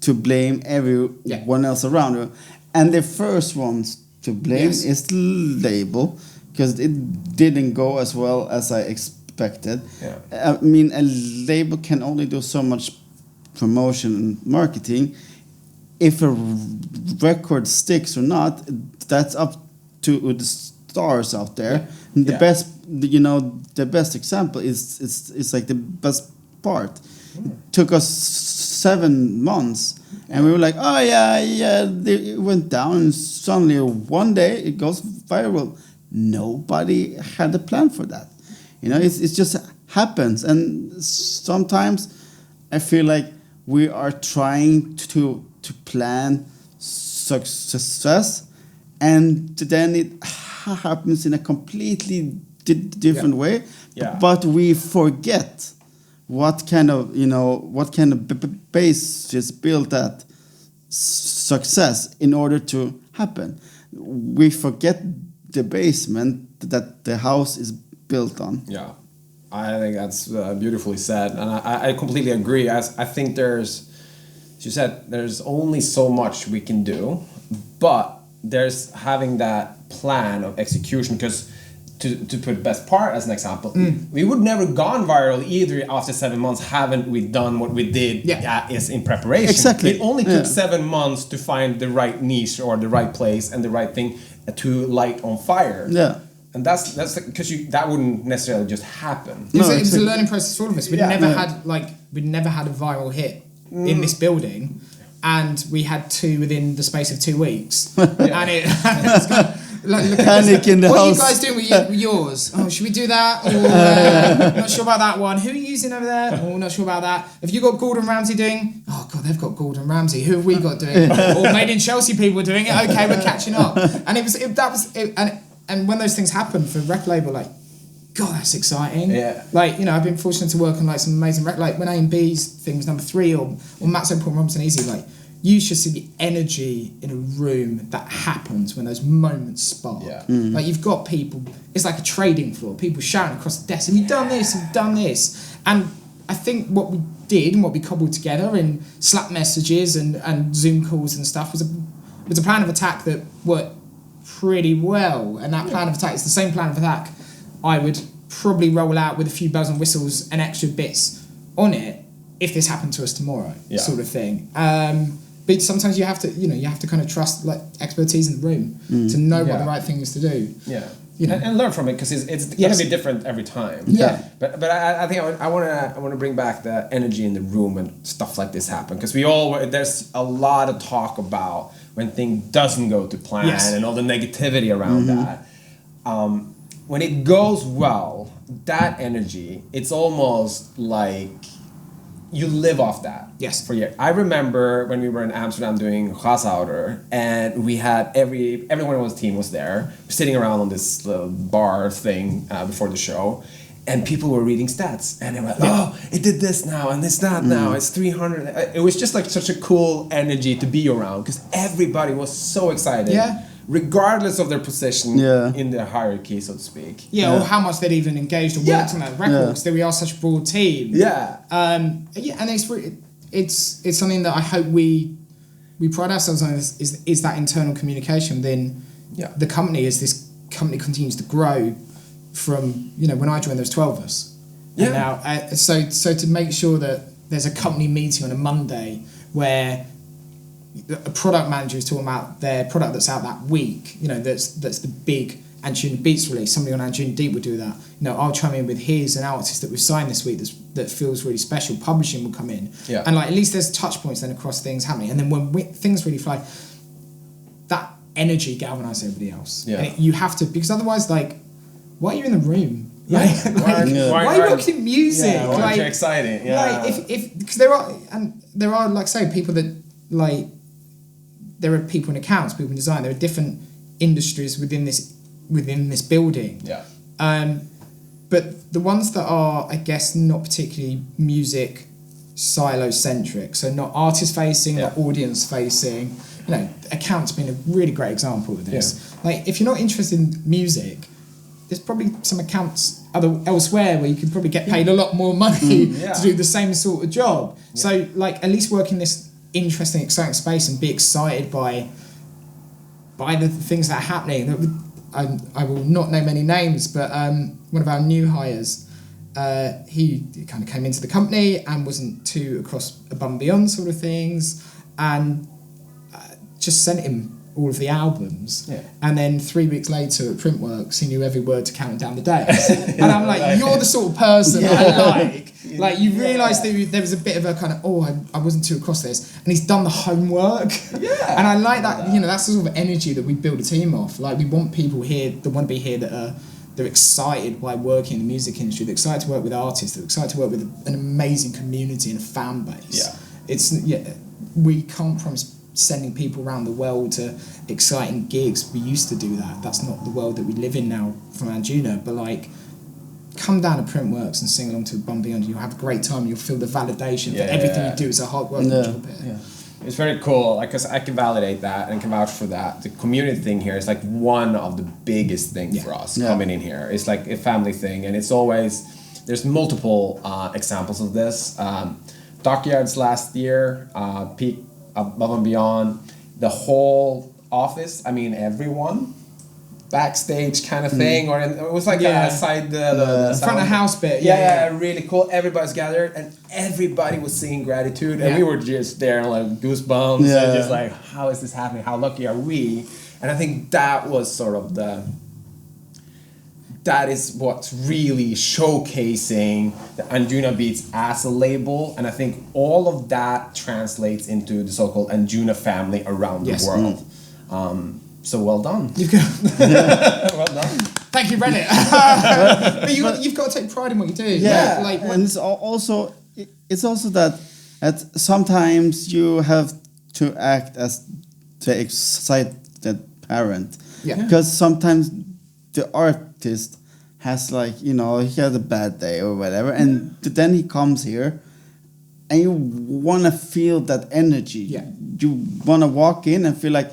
to blame everyone else around you. And the first ones to blame is the label, because it didn't go as well as I expected. I mean, a label can only do so much promotion and marketing. If a record sticks or not, that's up to the stars out there. And the best example is like the best part. It took us 7 months, and we were like, oh it went down, and suddenly one day it goes viral. Nobody had a plan for that. It just happens. And sometimes I feel like we are trying to plan success, and then it happens in a completely different way. But we forget what kind of base is built that success in order to happen. We forget the basement that the house is built on. Yeah, I think that's beautifully said, and I completely agree. As I think as you said, there's only so much we can do, but there's having that plan of execution, because to put Best Part as an example, we would never gone viral either after 7 months haven't we done what we did is in preparation. Exactly. It only took 7 months to find the right niche or the right place and the right thing to light on fire. Yeah. And that's because that wouldn't necessarily just happen. It was a learning process for all of us. We'd never had a viral hit in this building, and we had 2 within the space of 2 weeks. And it's kind of, look Panic in the what house. are you guys doing with yours? Oh, should we do that? Or not sure about that one. Who are you using over there? Oh, not sure about that. Have you got Gordon Ramsay doing? Oh God, they've got Gordon Ramsay. Who have we got doing? Or Made in Chelsea people doing it. Okay, we're catching up. And and when those things happen for a record label, like, God, that's exciting. Yeah. Like, I've been fortunate to work on like some amazing record, like when A&B's thing was number 3, or Matt's own Paul Robinson Easy, like, you should see the energy in a room that happens when those moments spark. Yeah. Like, you've got people, it's like a trading floor, people shouting across the desk, have you done this, have you done this? And I think what we did and what we cobbled together in Slack messages and Zoom calls and stuff was a plan of attack that worked pretty well. And that plan of attack is the same plan of attack I would probably roll out with a few bells and whistles and extra bits on it if this happened to us tomorrow, sort of thing. But sometimes you have to kind of trust like expertise in the room to know what the right thing is to do. Yeah. You know. And learn from it, because it's going to be different every time. Yeah. But I think I want to bring back the energy in the room and stuff like this happen, because there's a lot of talk about when things doesn't go to plan and all the negativity around that. When it goes well, that energy, it's almost like you live off that. Yes. For years. I remember when we were in Amsterdam doing Gasouder, and we had everyone on the team was there, sitting around on this little bar thing before the show, and people were reading stats, and they were like, oh, it did this now, and this that now, it's 300. It was just like such a cool energy to be around, because everybody was so excited. Yeah. Regardless of their position in the hierarchy, so to speak. Or how much they'd even engaged or worked on that record, because we are such a broad team. And it's something that I hope we pride ourselves on is that internal communication within the company, as this company continues to grow from, when I joined there was 12 of us. And now, so to make sure that there's a company meeting on a Monday where a product manager is talking about their product that's out that week, that's the big Anjunabeats release. Somebody on Anjunabeats would do that. I'll chime in with here's an artist that we've signed this week that feels really special. Publishing will come in, and like at least there's touch points then across things happening. And then when things really fly, that energy galvanizes everybody else. And you have to, because otherwise, like, why are you in the room? Why are you working in music? Why aren't you excited? Because there are like say people that like. There are people in accounts, people in design. There are different industries within this building. But the ones that are, I guess, not particularly music silo-centric, so not artist-facing, not audience-facing. Accounts being a really great example of this. Like, if you're not interested in music, there's probably some accounts elsewhere where you could probably get paid a lot more money to do the same sort of job. So, like, at least work in this interesting, exciting space and be excited by the things that are happening. I will not name any names, but one of our new hires, he kind of came into the company and wasn't too above and beyond sort of things, and just sent him all of the albums, and then 3 weeks later at Printworks he knew every word to Counting Down the Days. And I'm like, you're the sort of person I like you realise that there was a bit of a kind of I wasn't too across this, and he's done the homework, and I like that. That's the sort of energy that we build a team off. Like, we want people here that want to be here, that they're excited by working in the music industry, they're excited to work with artists, they're excited to work with an amazing community and a fan base. We can't promise sending people around the world to exciting gigs. We used to do that. That's not the world that we live in now from Anjuna. But like, come down to Printworks and sing along to Bum Beyond. You'll have a great time. You'll feel the validation that everything you do is a hard work job here. It's very cool, like, cause I can validate that and can vouch for that. The community thing here is like one of the biggest things for us coming in here. It's like a family thing, and it's always there's multiple examples of this. Dockyards last year, Peak Above and Beyond, the whole office. I mean, everyone. Backstage kind of thing, or it was like a side the front of house bit. Really cool. Everybody's gathered, and everybody was singing Gratitude, and we were just there like goosebumps, and just like, how is this happening? How lucky are we? And I think that was sort of that is what's really showcasing the Anjunabeats as a label, and I think all of that translates into the so-called Anjuna family around the world. So well done. Well done. Thank you, Reddit. But you've got to take pride in what you do. Yeah, like and it's also that sometimes you have to act as the excited parent. Yeah. Because sometimes the artist has like, he had a bad day or whatever, and then he comes here, and you want to feel that energy. Yeah. You want to walk in and feel like,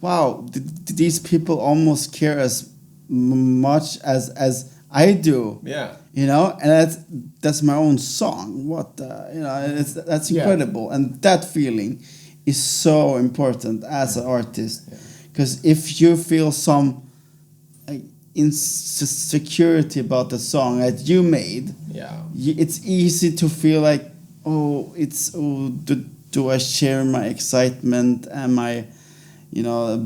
wow, these people almost care as much as I do. Yeah. And that's my own song. That's incredible, and that feeling is so important as an artist, because if you feel some insecurity about the song that you made, it's easy to feel like, do I share my excitement? Am I a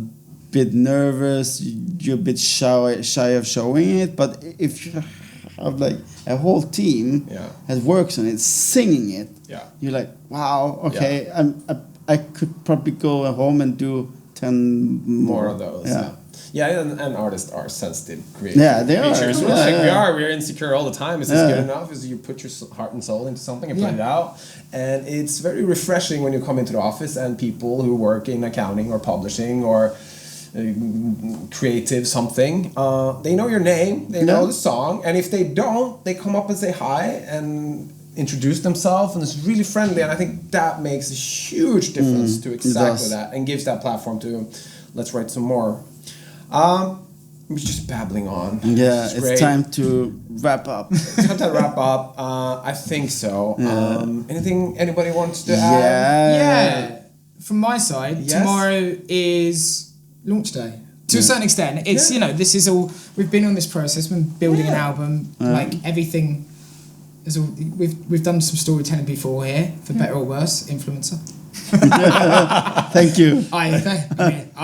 bit nervous, you're a bit shy of showing it. But if you have like a whole team that works on it, singing it, you're like, wow, okay, I could probably go home and do 10 more of those. And artists are sensitive creatures. Yeah, they are. Creatures. We're insecure all the time. Is this good enough? Is you put your heart and soul into something and put it out? And it's very refreshing when you come into the office and people who work in accounting or publishing or creative something, they know your name, they know the song, and if they don't, they come up and say hi and introduce themselves, and it's really friendly, and I think that makes a huge difference to exactly that, and gives that platform to let's write some more. We're just babbling on. Yeah, it's time to wrap up. I think so. Anything anybody wants to add? Yeah. From my side, tomorrow is launch day. To a certain extent, it's this is all we've been on this process. We've been building an album, like everything. Is all we've done some storytelling before here, for better or worse. Influencer. Thank you. I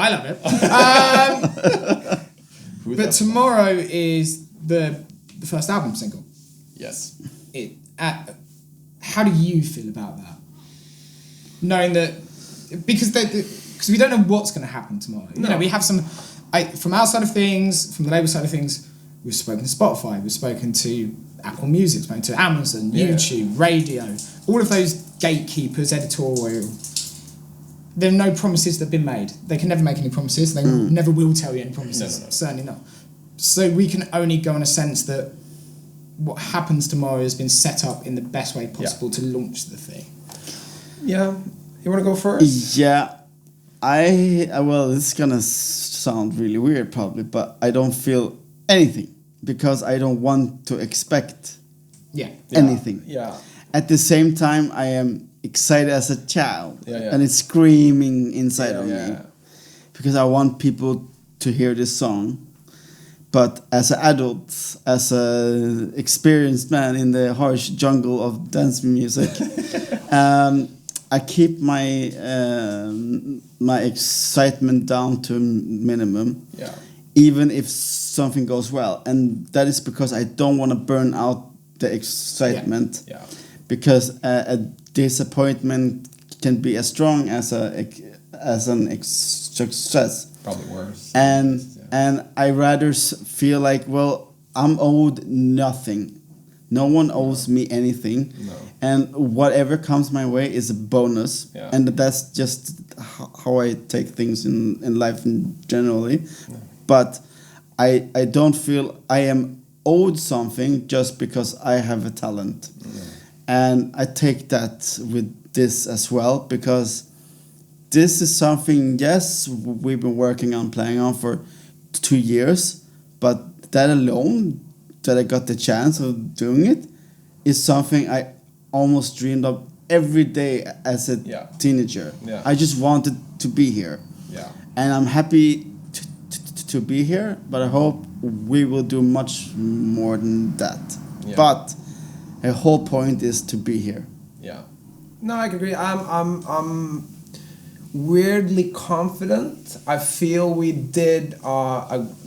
love it. But tomorrow is the first album single. Yes. How do you feel about that? Knowing that, because we don't know what's going to happen tomorrow. No. We have some, from our side of things, from the label side of things, we've spoken to Spotify, we've spoken to Apple Music, spoken to Amazon, YouTube, radio, all of those gatekeepers, editorial. There are no promises that have been made. They can never make any promises. They never will tell you any promises. No. Certainly not. So we can only go on a sense that what happens tomorrow has been set up in the best way possible to launch the thing. Yeah. You want to go first? Yeah. Well, this is going to sound really weird probably, but I don't feel anything because I don't want to expect anything. Yeah. At the same time, I am excited as a child, and it's screaming inside of me because I want people to hear this song. But as an adult, as an experienced man in the harsh jungle of dance music, I keep my my excitement down to minimum. Yeah. Even if something goes well, and that is because I don't want to burn out the excitement. Yeah. Because a disappointment can be as strong as an success. Probably worse. And I rather feel like, well, I'm owed nothing. No one owes me anything. No. And whatever comes my way is a bonus. Yeah. And that's just how I take things in life generally. Yeah. But I don't feel I am owed something just because I have a talent. Yeah. And I take that with this as well, because this is something, yes, we've been working on, playing on for 2 years, but that alone, that I got the chance of doing it, is something I almost dreamed of every day as a teenager. Yeah. I just wanted to be here. Yeah. And I'm happy to be here, but I hope we will do much more than that. Yeah. But the whole point is to be here. Yeah. No, I agree. I'm weirdly confident. I feel we did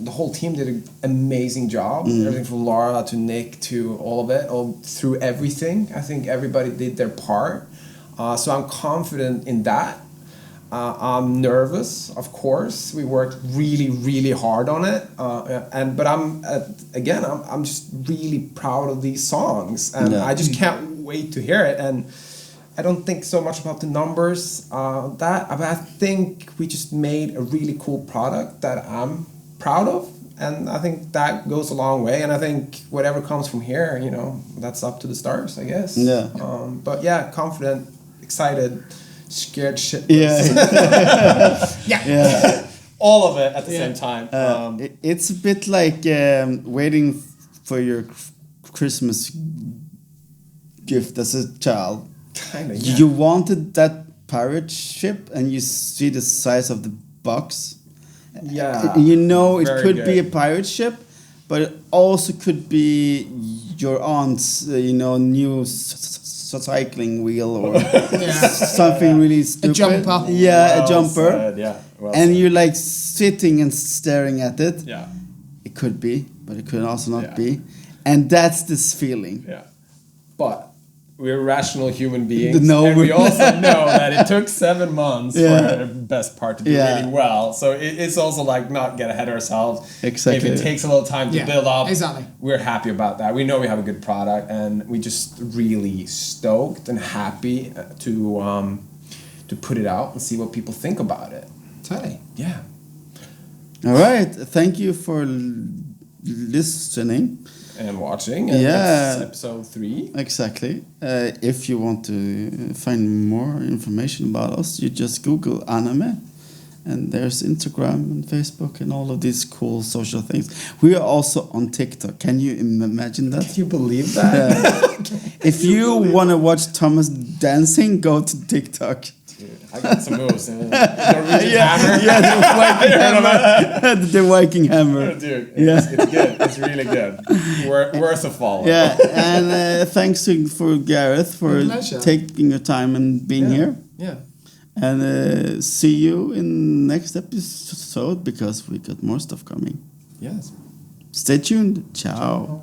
the whole team did an amazing job. Everything from Laura to Nick to all of it, all through everything. I think everybody did their part. So I'm confident in that. I'm nervous, of course. We worked really, really hard on it, but I'm just really proud of these songs, and I just can't wait to hear it. And I don't think so much about the numbers, but I think we just made a really cool product that I'm proud of, and I think that goes a long way. And I think whatever comes from here, that's up to the stars, I guess. Yeah. But yeah, confident, excited. Scared shitless. Yeah. All of it at the same time. It's a bit like waiting for your Christmas gift as a child. Kinda, yeah. You wanted that pirate ship, and you see the size of the box. Yeah. It could be a pirate ship, but it also could be your aunt's, new cycling wheel or something really stupid. A jumper. Yeah, a jumper. Well and said. you're like sitting and staring at it. Yeah. It could be, but it could also not be. And that's this feeling. Yeah. But we're rational human beings. No, and we also know that it took 7 months for the best part to do Yeah. really well. So it's also like not get ahead of ourselves. Exactly. If it takes a little time to build up, exactly. We're happy about that. We know we have a good product, and we just really stoked and happy to put it out and see what people think about it. Totally. Yeah. All right. Thank you for listening. And watching. And Yeah. it's episode 3. Exactly. If you want to find more information about us, you just Google anamē, and there's Instagram and Facebook and all of these cool social things. We are also on TikTok. Can you imagine that? Can you believe that? If you want to watch Thomas dancing, go to TikTok. Dude, I got some moves. Norwegian hammer. Yeah, the Viking hammer. The Viking hammer. Dude, Yeah. it's good. It's really good. Worth a follow. Yeah, and thanks for Gareth for taking your time and being here. Yeah. And see you in next episode, because we got more stuff coming. Yes. Stay tuned. Ciao.